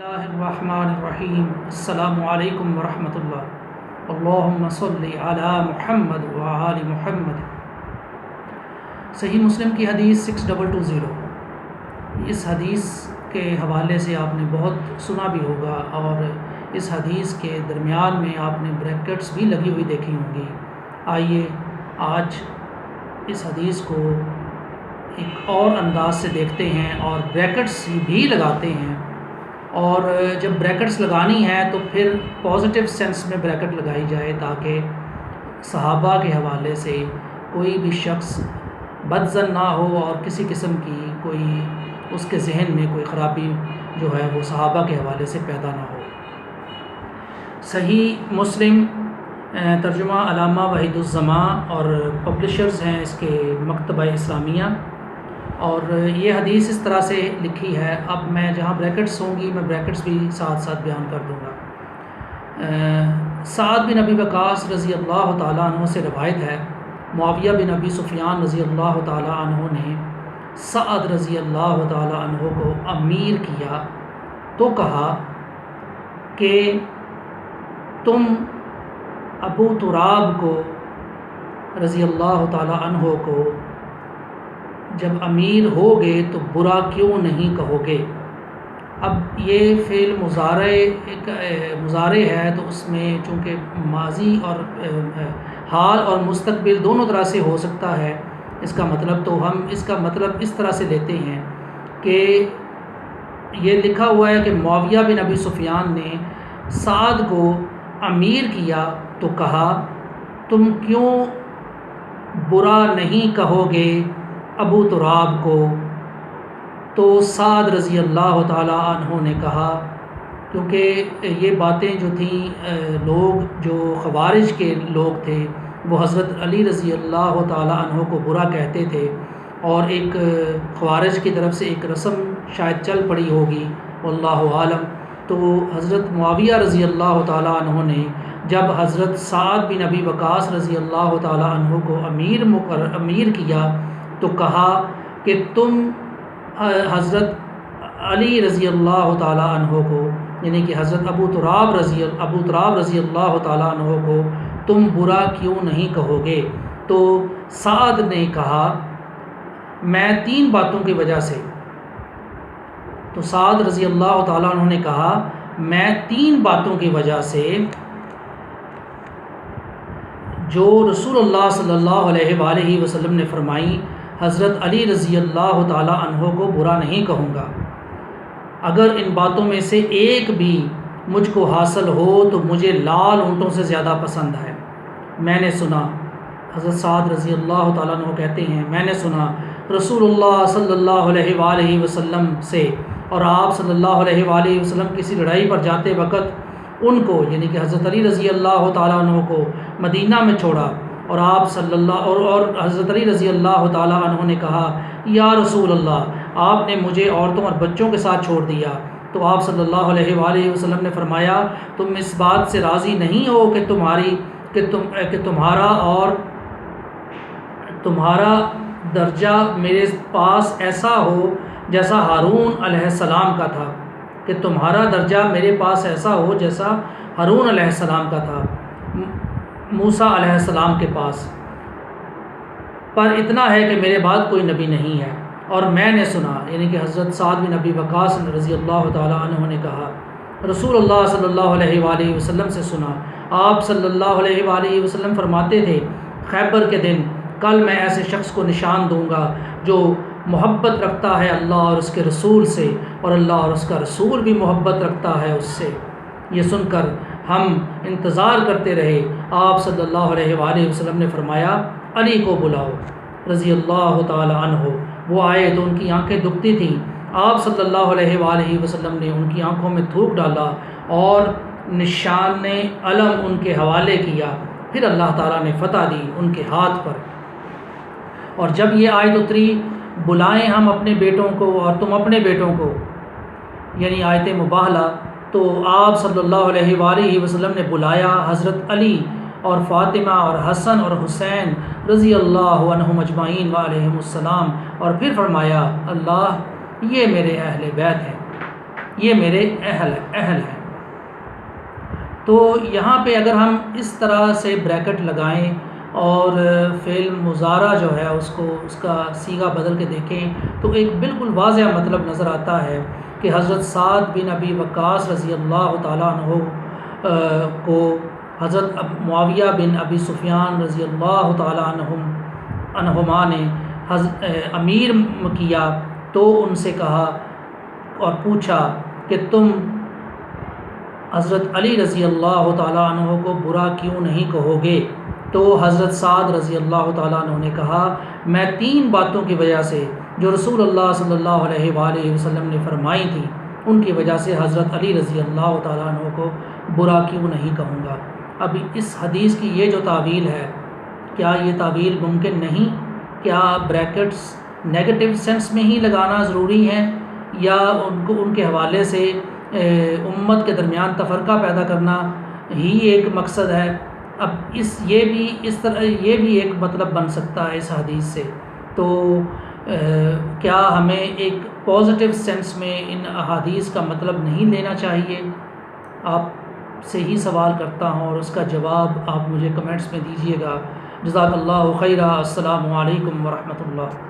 اللہ الرحمن الرحیم السلام علیکم ورحمۃ اللہ اللہم صلی علی محمد وآل محمد۔ صحیح مسلم کی حدیث 6220، اس حدیث کے حوالے سے آپ نے بہت سنا بھی ہوگا، اور اس حدیث کے درمیان میں آپ نے بریکٹس بھی لگی ہوئی دیکھی ہوں گی۔ آئیے آج اس حدیث کو ایک اور انداز سے دیکھتے ہیں اور بریکٹس بھی لگاتے ہیں، اور جب بریکٹس لگانی ہے تو پھر پازیٹیو سینس میں بریکٹ لگائی جائے، تاکہ صحابہ کے حوالے سے کوئی بھی شخص بدظن نہ ہو اور کسی قسم کی کوئی اس کے ذہن میں کوئی خرابی جو ہے وہ صحابہ کے حوالے سے پیدا نہ ہو۔ صحیح مسلم ترجمہ علامہ وحید الزمان اور پبلشرز ہیں اس کے مکتبہ اسلامیہ، اور یہ حدیث اس طرح سے لکھی ہے۔ اب میں جہاں بریکٹس ہوں گی میں بریکٹس بھی ساتھ ساتھ بیان کر دوں گا۔ سعد بن ابی وقاص رضی اللہ تعالیٰ عنہ سے روایت ہے، معاویہ بن ابی سفیان رضی اللہ تعالیٰ عنہ نے سعد رضی اللہ تعالیٰ عنہ کو امیر کیا تو کہا کہ تم ابو تراب کو رضی اللہ تعالیٰ عنہ کو جب امیر ہوگے تو برا کیوں نہیں کہو گے؟ اب یہ فعل مضارع ہے، تو اس میں چونکہ ماضی اور حال اور مستقبل دونوں طرح سے ہو سکتا ہے اس کا مطلب، تو ہم اس کا مطلب اس طرح سے لیتے ہیں کہ یہ لکھا ہوا ہے کہ معاویہ بن ابی سفیان نے سعد کو امیر کیا تو کہا تم کیوں برا نہیں کہو گے ابو تراب کو؟ تو سعد رضی اللہ تعالیٰ عنہ نے کہا، کیونکہ یہ باتیں جو تھیں لوگ جو خوارج کے لوگ تھے وہ حضرت علی رضی اللہ تعالیٰ عنہ کو برا کہتے تھے، اور ایک خوارج کی طرف سے ایک رسم شاید چل پڑی ہوگی واللہ عالم۔ تو حضرت معاویہ رضی اللہ تعالیٰ عنہ نے جب حضرت سعد بن ابی وقاص رضی اللہ تعالیٰ عنہ کو امیر کیا تو کہا کہ تم حضرت علی رضی اللہ تعالیٰ عنہ کو، یعنی کہ حضرت ابو تراب رضی اللہ تعالیٰ عنہ کو تم برا کیوں نہیں کہو گے؟ تو سعد نے کہا میں 3 باتوں کی وجہ سے، تو سعد رضی اللہ تعالیٰ عنہ نے کہا میں 3 باتوں کی وجہ سے جو رسول اللہ صلی اللہ علیہ وآلہ وسلم نے فرمائی حضرت علی رضی اللہ تعالیٰ عنہ کو برا نہیں کہوں گا، اگر ان باتوں میں سے ایک بھی مجھ کو حاصل ہو تو مجھے لال اونٹوں سے زیادہ پسند ہے۔ میں نے سنا، حضرت سعد رضی اللہ تعالیٰ عنہ کہتے ہیں میں نے سنا رسول اللہ صلی اللہ علیہ وآلہ وسلم سے، اور آپ صلی اللہ علیہ وآلہ وسلم کسی لڑائی پر جاتے وقت ان کو، یعنی کہ حضرت علی رضی اللہ تعالیٰ عنہ کو مدینہ میں چھوڑا، اور آپ صلی اللہ اور حضرت علی رضی اللہ تعالیٰ عنہ نے کہا یا رسول اللہ آپ نے مجھے عورتوں اور بچوں کے ساتھ چھوڑ دیا، تو آپ صلی اللہ علیہ وآلہ وسلم نے فرمایا تم اس بات سے راضی نہیں ہو کہ تمہارا درجہ میرے پاس ایسا ہو جیسا ہارون علیہ السلام کا تھا، کہ تمہارا درجہ میرے پاس ایسا ہو جیسا ہارون علیہ السلام کا تھا موسیٰ علیہ السلام کے پاس، پر اتنا ہے کہ میرے بعد کوئی نبی نہیں ہے۔ اور میں نے سنا، یعنی کہ حضرت سعد بن ابی وقاص رضی اللہ تعالیٰ عنہ نے کہا رسول اللہ صلی اللہ علیہ وآلہ وسلم سے سنا، آپ صلی اللہ علیہ وآلہ وسلم فرماتے تھے خیبر کے دن کل میں ایسے شخص کو نشان دوں گا جو محبت رکھتا ہے اللہ اور اس کے رسول سے، اور اللہ اور اس کا رسول بھی محبت رکھتا ہے اس سے۔ یہ سن کر ہم انتظار کرتے رہے، آپ صلی اللہ علیہ وآلہ وسلم نے فرمایا علی کو بلاؤ رضی اللہ تعالی عنہ۔ وہ آئے تو ان کی آنکھیں دکھتی تھیں، آپ صلی اللہ علیہ وآلہ وسلم نے ان کی آنکھوں میں تھوک ڈالا اور نشان علم ان کے حوالے کیا، پھر اللہ تعالیٰ نے فتح دی ان کے ہاتھ پر۔ اور جب یہ آیت اتری بلائیں ہم اپنے بیٹوں کو اور تم اپنے بیٹوں کو، یعنی آیت مباہلہ، تو آپ صلی اللہ علیہ وآلہ وسلم نے بلایا حضرت علی اور فاطمہ اور حسن اور حسین رضی اللہ عنہم اجمعین وعلیہم السلام، اور پھر فرمایا اللہ یہ میرے اہل بیت ہیں، یہ میرے اہل ہیں۔ تو یہاں پہ اگر ہم اس طرح سے بریکٹ لگائیں اور فعل مضارع جو ہے اس کا صیغہ بدل کے دیکھیں تو ایک بالکل واضح مطلب نظر آتا ہے کہ حضرت سعد بن ابی وقاص رضی اللہ تعالیٰ عنہ کو حضرت معاویہ بن ابی سفیان رضی اللہ تعالیٰ عنہما نے امیر کیا تو ان سے کہا اور پوچھا کہ تم حضرت علی رضی اللہ تعالیٰ عنہ کو برا کیوں نہیں کہو گے؟ تو حضرت سعد رضی اللہ تعالیٰ عنہ نے کہا میں 3 باتوں کی وجہ سے جو رسول اللہ صلی اللہ علیہ وآلہ وسلم نے فرمائی تھی ان کی وجہ سے حضرت علی رضی اللہ تعالیٰ عنہ کو برا کیوں نہیں کہوں گا۔ اب اس حدیث کی یہ جو تعویل ہے، کیا یہ تعویل ممکن نہیں؟ کیا بریکٹس نیگیٹو سینس میں ہی لگانا ضروری ہے یا ان کے حوالے سے امت کے درمیان تفرقہ پیدا کرنا ہی ایک مقصد ہے؟ اب یہ بھی ایک مطلب بن سکتا ہے اس حدیث سے۔ تو کیا ہمیں ایک پازیٹیو سینس میں ان احادیث کا مطلب نہیں لینا چاہیے؟ آپ سے ہی سوال کرتا ہوں اور اس کا جواب آپ مجھے کمنٹس میں دیجیے گا۔ جزاک اللہ خیرہ۔ السلام علیکم ورحمۃ اللہ۔